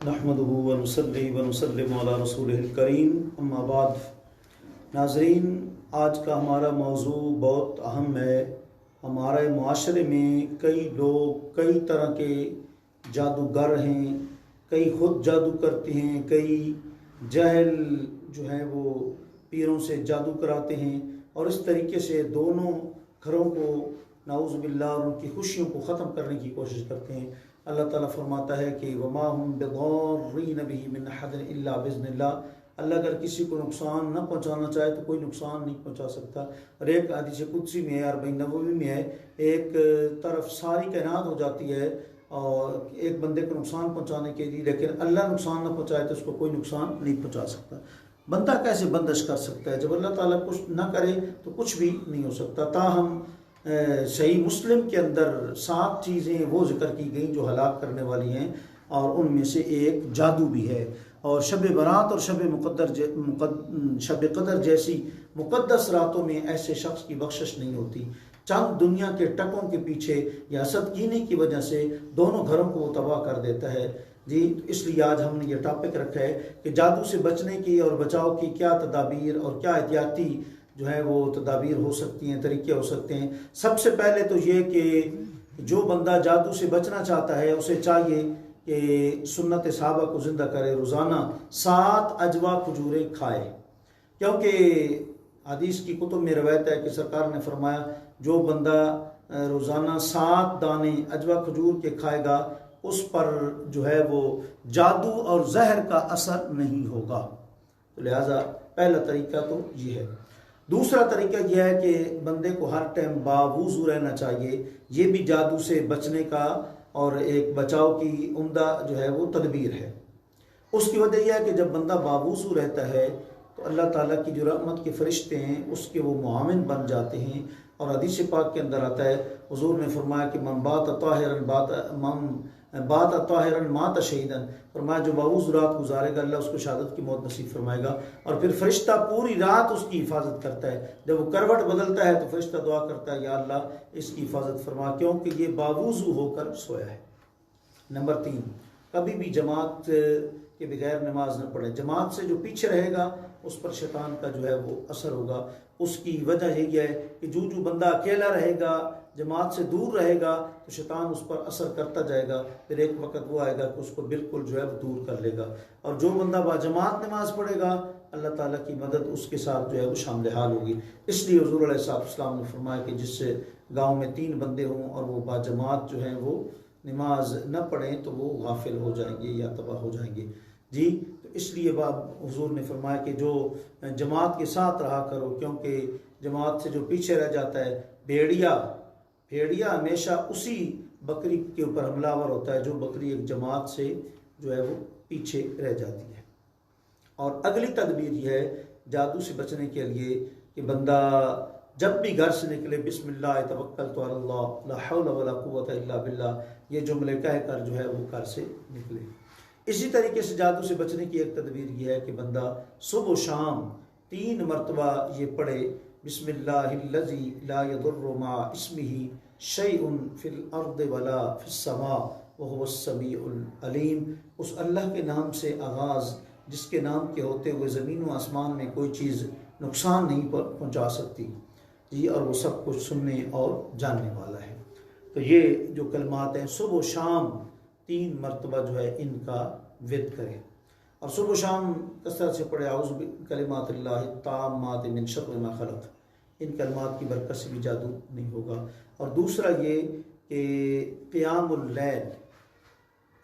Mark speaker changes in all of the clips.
Speaker 1: نحمدہ ونصلی ونسلم علی رسولہ الکریم اما بعد۔ ناظرین، آج کا ہمارا موضوع بہت اہم ہے۔ ہمارے معاشرے میں کئی لوگ کئی طرح کے جادوگر ہیں، کئی خود جادو کرتے ہیں، کئی جاہل جو ہیں وہ پیروں سے جادو کراتے ہیں، اور اس طریقے سے دونوں گھروں کو نعوذ باللہ اور ان کی خوشیوں کو ختم کرنے کی کوشش کرتے ہیں۔ اللہ تعالیٰ فرماتا ہے کہ وما هم بضارین بہ من احد الا باذن اللہ، اللہ اگر کسی کو نقصان نہ پہنچانا چاہے تو کوئی نقصان نہیں پہنچا سکتا۔ اور ایک حدیث قدسی میں ہے، 40 نبوی میں ہے، ایک طرف ساری کائنات ہو جاتی ہے اور ایک بندے کو نقصان پہنچانے کے لیے، لیکن اللہ نقصان نہ پہنچائے تو اس کو کوئی نقصان نہیں پہنچا سکتا۔ بندہ کیسے بندش کر سکتا ہے؟ جب اللہ تعالیٰ کچھ نہ کرے تو کچھ بھی نہیں ہو سکتا۔ تاہم صحیح مسلم کے اندر 7 چیزیں وہ ذکر کی گئیں جو ہلاک کرنے والی ہیں، اور ان میں سے ایک جادو بھی ہے۔ اور شب برات اور شب قدر جیسی مقدس راتوں میں ایسے شخص کی بخشش نہیں ہوتی۔ چند دنیا کے ٹکوں کے پیچھے یا حسد کینے کی وجہ سے دونوں گھروں کو وہ تباہ کر دیتا ہے۔ جی، اس لیے آج ہم نے یہ ٹاپک رکھا ہے کہ جادو سے بچنے کی اور بچاؤ کی کیا تدابیر اور کیا احتیاطی جو ہے وہ تدابیر ہو سکتی ہیں، طریقے ہو سکتے ہیں۔ سب سے پہلے تو یہ کہ جو بندہ جادو سے بچنا چاہتا ہے اسے چاہیے کہ سنت صحابہ کو زندہ کرے، روزانہ 7 اجوا کھجوریں کھائے، کیونکہ حدیث کی کتب میں روایت ہے کہ سرکار نے فرمایا جو بندہ روزانہ 7 دانے اجوا کھجور کے کھائے گا اس پر جو ہے وہ جادو اور زہر کا اثر نہیں ہوگا۔ تو لہٰذا پہلا طریقہ تو یہ ہے۔ دوسرا طریقہ یہ ہے کہ بندے کو ہر ٹائم باوضو رہنا چاہیے۔ یہ بھی جادو سے بچنے کا اور ایک بچاؤ کی عمدہ جو ہے وہ تدبیر ہے۔ اس کی وجہ یہ ہے کہ جب بندہ باوضو رہتا ہے تو اللہ تعالیٰ کی جو رحمت کے فرشتے ہیں اس کے وہ معاون بن جاتے ہیں، اور حدیث پاک کے اندر آتا ہے، حضور نے فرمایا کہ من بات طاہرا مات شہیدا، فرمایا جو باوضو رات گزارے گا اللہ اس کو شہادت کی موت نصیب فرمائے گا۔ اور پھر فرشتہ پوری رات اس کی حفاظت کرتا ہے، جب وہ کروٹ بدلتا ہے تو فرشتہ دعا کرتا ہے یا اللہ اس کی حفاظت فرما، کیونکہ یہ باوضو ہو کر سویا ہے۔ نمبر 3، کبھی بھی جماعت کے بغیر نماز نہ پڑھے۔ جماعت سے جو پیچھے رہے گا اس پر شیطان کا جو ہے وہ اثر ہوگا۔ اس کی وجہ یہی ہے کہ جو بندہ اکیلا رہے گا، جماعت سے دور رہے گا، تو شیطان اس پر اثر کرتا جائے گا، پھر ایک وقت وہ آئے گا کہ اس کو بالکل جو ہے وہ دور کر لے گا۔ اور جو بندہ با جماعت نماز پڑھے گا اللہ تعالیٰ کی مدد اس کے ساتھ جو ہے وہ شامل حال ہوگی۔ اس لیے حضور علیہ السلام نے فرمایا کہ جس سے گاؤں میں 3 بندے ہوں اور وہ با جماعت جو ہیں وہ نماز نہ پڑھیں تو وہ غافل ہو جائیں گے یا تباہ ہو جائیں گے۔ جی، تو اس لیے حضور نے فرمایا کہ جو جماعت کے ساتھ رہا کرو، کیونکہ جماعت سے جو پیچھے رہ جاتا ہے، بھیڑیا ہمیشہ اسی بکری کے اوپر حملہ آور ہوتا ہے جو بکری ایک جماعت سے جو ہے وہ پیچھے رہ جاتی ہے۔ اور اگلی تدبیر یہ ہے جادو سے بچنے کے لیے کہ بندہ جب بھی گھر سے نکلے بسم اللہ توکلت علی اللہ لا حول ولا قوت الا باللہ، یہ جملے کہہ کر جو ہے وہ گھر سے نکلے۔ اسی طریقے سے جادو سے بچنے کی ایک تدبیر یہ ہے کہ بندہ صبح و شام 3 مرتبہ یہ پڑھے، بسم اللہ الذی لا یضر مع اسمہ شیء فی الارض ولا فی السماء وهو السمیع العلیم۔ اس اللہ کے نام سے آغاز جس کے نام کے ہوتے ہوئے زمین و آسمان میں کوئی چیز نقصان نہیں پہنچا سکتی، جی، اور وہ سب کچھ سننے اور جاننے والا ہے۔ تو یہ جو کلمات ہیں صبح و شام 3 مرتبہ جو ہے ان کا ورد کریں، اور صبح و شام کثرت سے پڑھے اعوذ بکلمات اللہ التامات من شر ما خلق۔ ان کلمات کی برکت سے بھی جادو نہیں ہوگا۔ اور دوسرا یہ کہ قیام اللیل،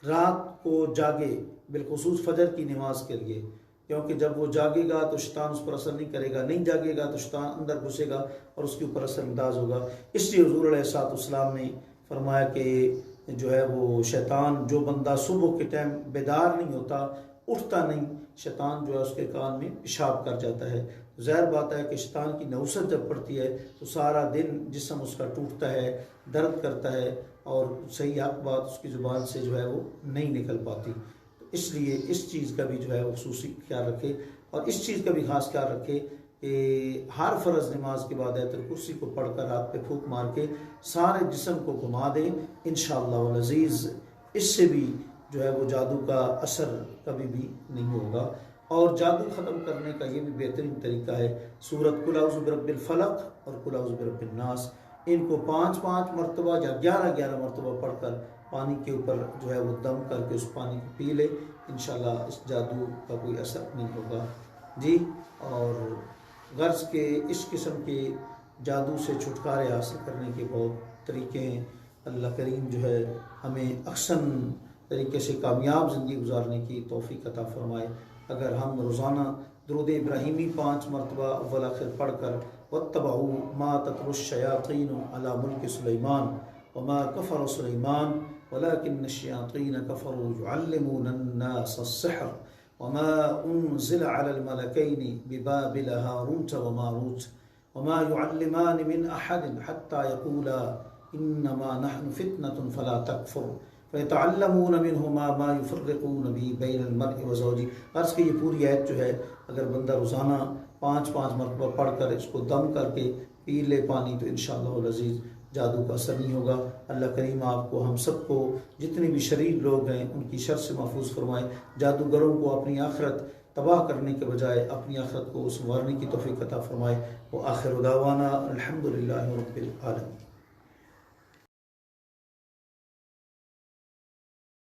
Speaker 1: رات کو جاگے، بالخصوص فجر کی نماز کے لیے، کیونکہ جب وہ جاگے گا تو شیطان اس پر اثر نہیں کرے گا، نہیں جاگے گا تو شیطان اندر گھسے گا اور اس کے اوپر اثر انداز ہوگا۔ اس لیے حضور علیہ السلام نے فرمایا کہ جو ہے وہ شیطان، جو بندہ صبح کے ٹائم بیدار نہیں ہوتا، اٹھتا نہیں، شیطان جو ہے اس کے کان میں پیشاب کر جاتا ہے۔ ظاہر بات ہے کہ شیطان کی نوست جب پڑتی ہے تو سارا دن جسم اس کا ٹوٹتا ہے، درد کرتا ہے، اور صحیح حق بات اس کی زبان سے جو ہے وہ نہیں نکل پاتی۔ تو اس لیے اس چیز کا بھی جو ہے وہ خصوصی خیال رکھے، اور اس چیز کا بھی خاص خیال رکھے کہ ہر فرض نماز کے بعد آیت الکرسی کو پڑھ کر ہاتھ پہ پھونک مار کے سارے جسم کو گھما دیں، انشاءاللہ العزیز۔ اس سے بھی جو ہے وہ جادو کا اثر کبھی بھی نہیں ہوگا۔ اور جادو ختم کرنے کا یہ بھی بہترین طریقہ ہے سورۃ قل اعوذ برب الفلق اور قل اعوذ برب الناس، ان کو 5 مرتبہ یا 11 مرتبہ پڑھ کر پانی کے اوپر جو ہے وہ دم کر کے اس پانی کو پی لے، انشاءاللہ اس جادو کا کوئی اثر نہیں ہوگا جی۔ اور غرض کے اس قسم کے جادو سے چھٹکارے حاصل کرنے کے بہت طریقے ہیں۔ اللہ کریم جو ہے ہمیں احسن طریقے سے کامیاب زندگی گزارنے کی توفیق عطا فرمائے۔ اگر ہم روزانہ درود ابراہیمی 5 مرتبہ اول آخر پڑھ کر واتبعوا ما تتلو الشیاطین علی ملک سلیمان وما کفر سلیمان ولكن الشیاطین کفروا يعلمون الناس السحر وما انزل على الملكين ببابل هاروت وماروت وما يعلمان من احد حتى يقولا انما نحن فتنة فلا تکفر فَيَتَعَلَّمُونَ مِنْهُمَا مَا يُفَرِّقُونَ بِهِ بَيْنَ الْمَرْءِ وَزَوْجِهِ۔ عرض کہ یہ پوری آیت جو ہے اگر بندہ روزانہ 5 مرتبہ پڑھ کر اس کو دم کر کے پی لے پانی تو انشاءاللہ العزیز جادو کا اثر نہیں ہوگا۔ اللہ کریم آپ کو ہم سب کو جتنے بھی شریر لوگ ہیں ان کی شر سے محفوظ فرمائے، جادوگروں کو اپنی آخرت تباہ کرنے کے بجائے اپنی آخرت کو سنوارنے کی توفیق عطا فرمائے۔ وآخر دعوانا الحمدللہ رب العالمین۔